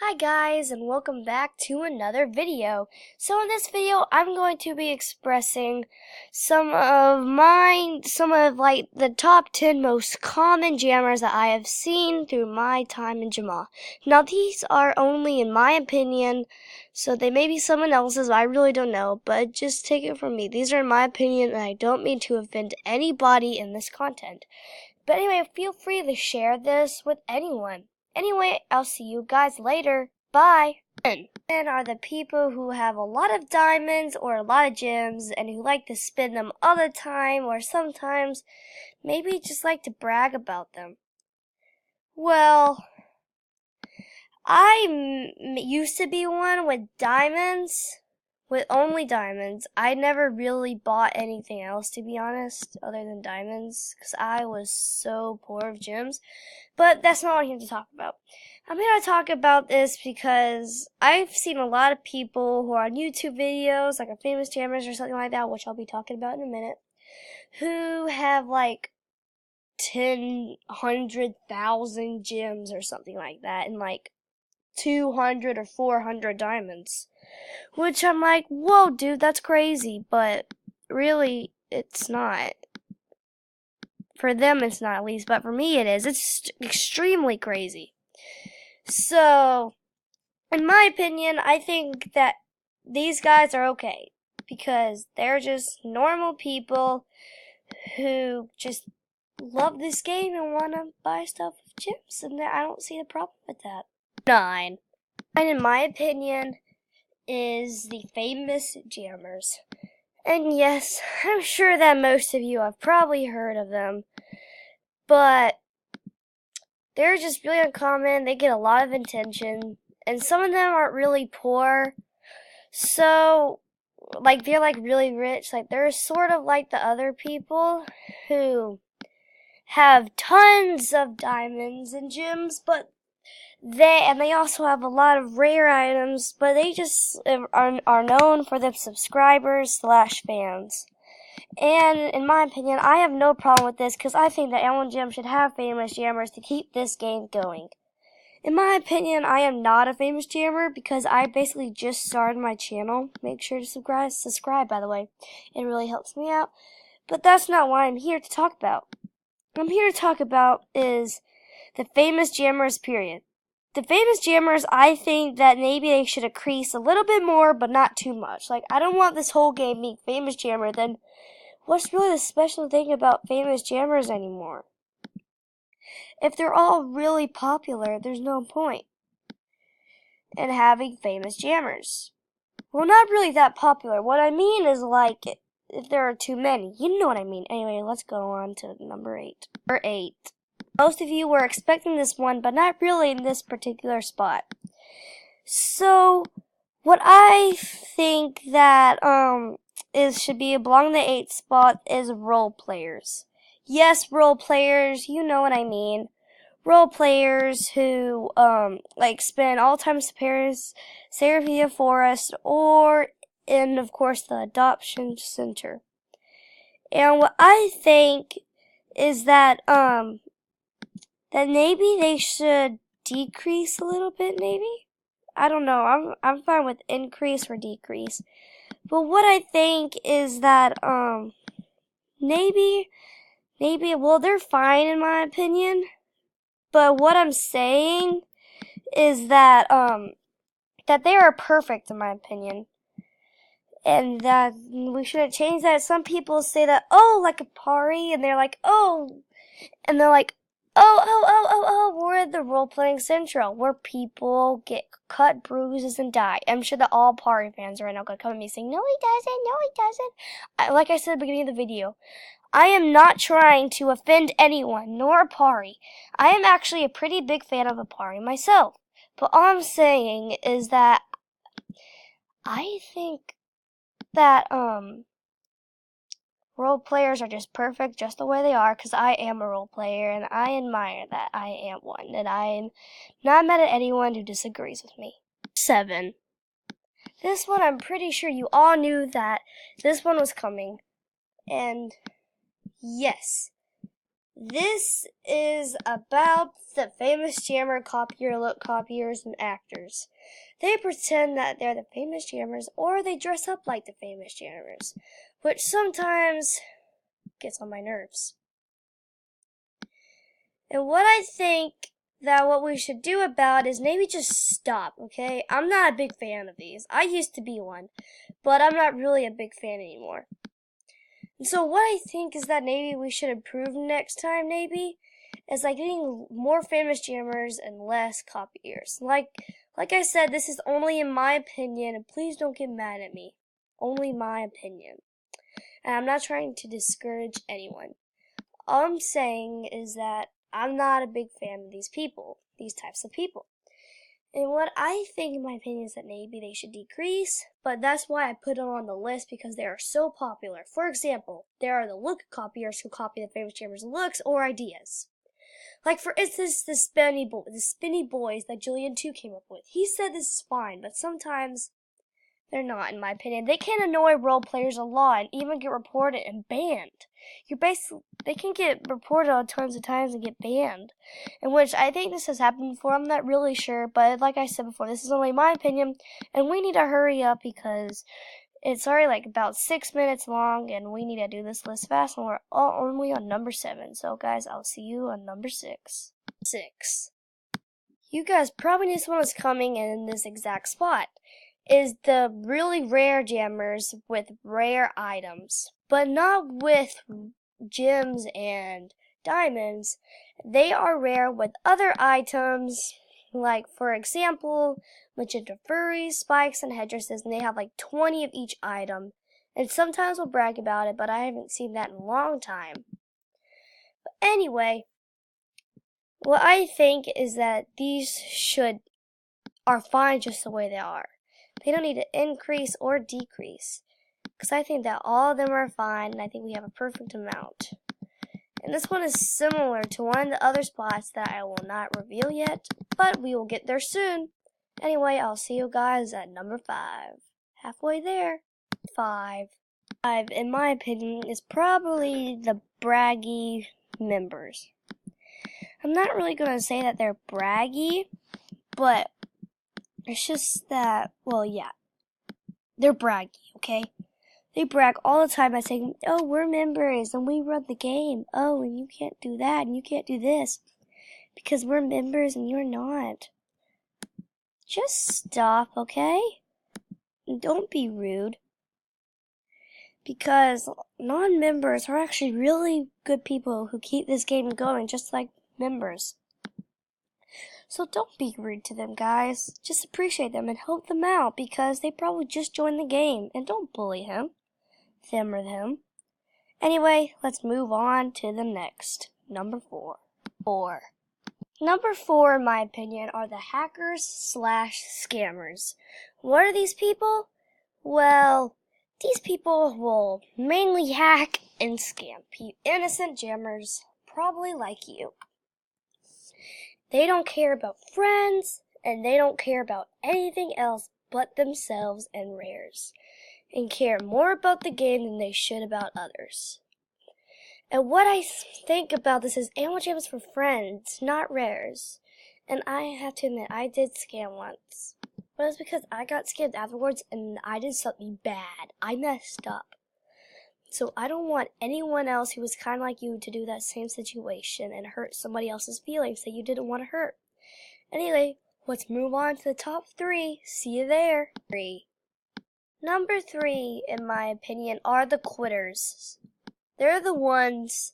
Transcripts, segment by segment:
Hi guys, and welcome back to another video. So in this video I'm going to be expressing some of the top 10 most common jammers that I have seen through my time in Jamaa. Now these are only in my opinion, so they may be someone else's, I really don't know, but just take it from me. These are in my opinion and I don't mean to offend anybody in this content. But anyway, feel free to share this with anyone. Anyway, I'll see you guys later. Bye. Men are the people who have a lot of diamonds or a lot of gems and who like to spend them all the time or sometimes maybe just like to brag about them. Well, I used to be one with diamonds. With only diamonds. I never really bought anything else, to be honest, other than diamonds, because I was so poor of gems. But that's not what I'm here to talk about. I'm here to talk about this because I've seen a lot of people who are on YouTube videos, like a famous jammers or something like that, which I'll be talking about in a minute, who have like 100,000 gems or something like that, and like 200 or 400 diamonds. Which I'm like, whoa, dude, that's crazy. But really, it's not. For them, it's not at least. But for me, it is. It's extremely crazy. So, in my opinion, I think that these guys are okay. Because they're just normal people who just love this game and want to buy stuff with gems. And I don't see the problem with that. 9. And in my opinion, is the famous jammers. And yes, I'm sure that most of you have probably heard of them, but they're just really uncommon. They get a lot of attention, and some of them aren't really poor, so like they're like really rich. Like they're sort of like the other people who have tons of diamonds and gems, but they also have a lot of rare items, but they just are known for their subscribers/fans. And in my opinion, I have no problem with this because I think that LNGem should have famous jammers to keep this game going. In my opinion, I am not a famous jammer because I basically just started my channel. Make sure to subscribe, by the way. It really helps me out. But that's not what I'm here to talk about. What I'm here to talk about is the famous jammers, period. The famous jammers, I think that maybe they should increase a little bit more, but not too much. Like, I don't want this whole game being famous jammer, then what's really the special thing about famous jammers anymore? If they're all really popular, there's no point in having famous jammers. Well, not really that popular. What I mean is, like, if there are too many. You know what I mean. Anyway, let's go on to number 8. Number 8. Most of you were expecting this one, but not really in this particular spot. So, what I think that should be belong the 8th spot is role players. Yes, role players, you know what I mean. Role players who like spend all time in Saravia Forest or in, of course, the adoption center. And what I think is that maybe they should decrease a little bit, maybe? I don't know. I'm fine with increase or decrease. But what I think is that maybe well, they're fine in my opinion. But what I'm saying is that that they are perfect in my opinion. And that we shouldn't change that. Some people say that, oh, like a party, and they're like, oh, and they're like, we're the role-playing central, where people get cut, bruises, and die. I'm sure that all party fans right now going to come at me saying, no, he doesn't. Like I said at the beginning of the video, I am not trying to offend anyone, nor Apari. I am actually a pretty big fan of Apari myself. But all I'm saying is that I think that, role players are just perfect just the way they are because I am a role player and I admire that I am one. And I'm not mad at anyone who disagrees with me. 7. This one, I'm pretty sure you all knew that this one was coming. And yes, This is about the famous jammer copier look copiers and actors. They pretend that they're the famous jammers, or they dress up like the famous jammers, which sometimes gets on my nerves. And what I think that what we should do about is maybe just stop, okay? I'm not a big fan of these. I used to be one, but I'm not really a big fan anymore. And so what I think is that maybe we should improve next time, maybe, is like getting more famous jammers and less copiers. Like I said, this is only in my opinion, and please don't get mad at me. Only my opinion. And I'm not trying to discourage anyone. All I'm saying is that I'm not a big fan of these people, these types of people. And what I think, in my opinion, is that maybe they should decrease, but that's why I put them on the list because they are so popular. For example, there are the look copiers who copy the famous jammers' looks or ideas. Like, for instance, the spinny boys that Julian 2 came up with. He said this is fine, but sometimes they're not, in my opinion. They can annoy role players a lot and even get reported and banned. They can get reported on tons of times and get banned. In which I think this has happened before. I'm not really sure, but like I said before, this is only my opinion, and we need to hurry up because it's already like about 6 minutes long, and we need to do this list fast, and we're all only on number 7. So guys, I'll see you on number 6. 6. You guys probably knew someone was coming in this exact spot. Is the really rare jammers with rare items, but not with gems and diamonds. They are rare with other items, like for example, magenta furries, spikes, and headdresses, and they have like 20 of each item. And sometimes we'll brag about it, but I haven't seen that in a long time. But anyway, what I think is that these are fine just the way they are. They don't need to increase or decrease, because I think that all of them are fine, and I think we have a perfect amount. And this one is similar to one of the other spots that I will not reveal yet, but we will get there soon. Anyway, I'll see you guys at number 5. Halfway there. 5. 5, in my opinion, is probably the braggy members. I'm not really going to say that they're braggy, but it's just that, well, yeah, they're braggy, okay? They brag all the time by saying, oh, we're members and we run the game. Oh, and you can't do that and you can't do this because we're members and you're not. Just stop, okay? And don't be rude. Because non-members are actually really good people who keep this game going just like members. So don't be rude to them, guys. Just appreciate them and help them out because they probably just joined the game. And don't bully them or them. Anyway, let's move on to the next. Number 4. 4. Number 4, in my opinion, are the hackers/scammers. What are these people? Well, these people will mainly hack and scam innocent jammers, probably like you. They don't care about friends, and they don't care about anything else but themselves and rares, and care more about the game than they should about others. And what I think about this is animal jam is for friends, not rares. And I have to admit, I did scam once. But it's because I got scammed afterwards and I did something bad. I messed up. So I don't want anyone else who was kind of like you to do that same situation and hurt somebody else's feelings that you didn't want to hurt. Anyway, let's move on to the top 3. See you there. 3. Number 3, in my opinion, are the quitters. They're the ones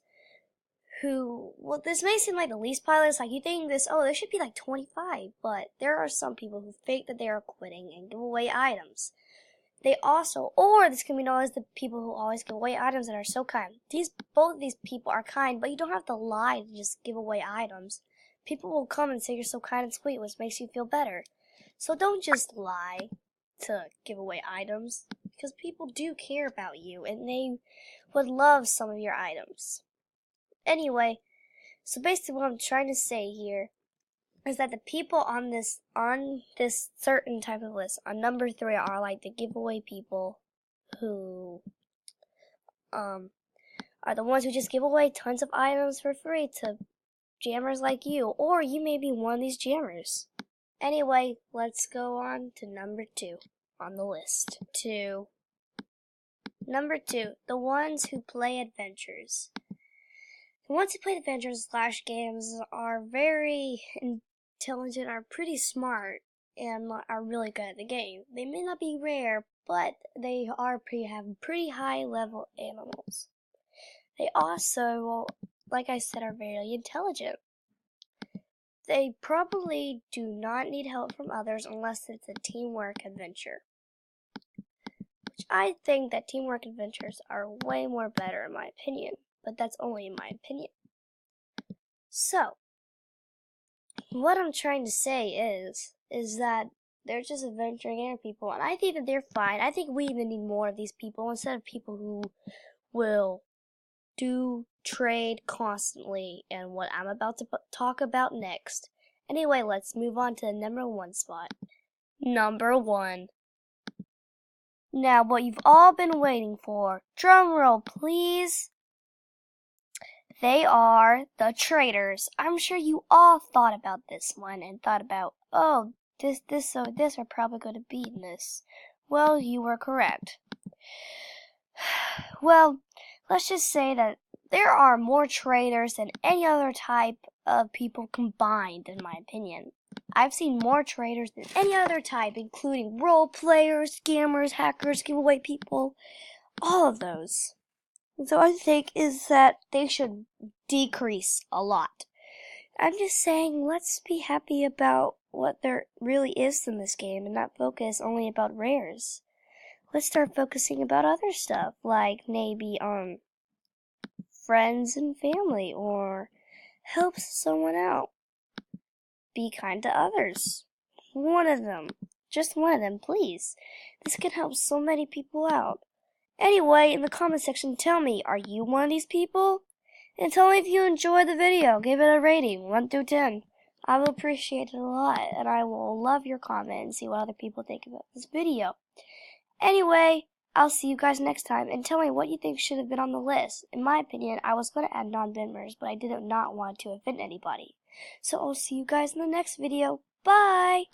who, well, this may seem like the least pilots, like you think this, oh, there should be like 25, but there are some people who fake that they are quitting and give away items. They also, or this can be known as the people who always give away items and are so kind. Both of these people are kind, but you don't have to lie to just give away items. People will come and say you're so kind and sweet, which makes you feel better. So don't just lie to give away items, because people do care about you and they would love some of your items. Anyway, so basically what I'm trying to say here is that the people on this certain type of list on number 3 are like the giveaway people who are are the ones who just give away tons of items for free to jammers like you, or you may be one of these jammers. Anyway, let's go on to number 2 on the list. Number 2, the ones who play adventures. The ones who play adventures slash games are very intelligent, are pretty smart, and are really good at the game. They may not be rare, but they have pretty high level animals. They also, like I said, are very intelligent. They probably do not need help from others unless it's a teamwork adventure. Which I think that teamwork adventures are way more better in my opinion, but that's only in my opinion. So, what I'm trying to say is that they're just adventuring air people, and I think that they're fine. I think we even need more of these people instead of people who will do trade constantly and what I'm about to talk about next. Anyway, let's move on to the number 1 spot. Number 1. Now, what you've all been waiting for. Drum roll, please. They are the traders. I'm sure you all thought about this one and thought about, oh, this are probably going to beat this. Well, you were correct. Well, let's just say that there are more traders than any other type of people combined, in my opinion. I've seen more traders than any other type, including role players, scammers, hackers, giveaway people, all of those. And so I think is that they should decrease a lot. I'm just saying, let's be happy about what there really is in this game and not focus only about rares. Let's start focusing about other stuff, like maybe friends and family, or helps someone out. Be kind to others. One of them. Just one of them, please. This can help so many people out. Anyway, in the comment section, tell me, are you one of these people? And tell me if you enjoyed the video. Give it a rating, 1 through 10. I will appreciate it a lot, and I will love your comment and see what other people think about this video. Anyway, I'll see you guys next time, and tell me what you think should have been on the list. In my opinion, I was going to add non-members, but I did not want to offend anybody. So I'll see you guys in the next video. Bye!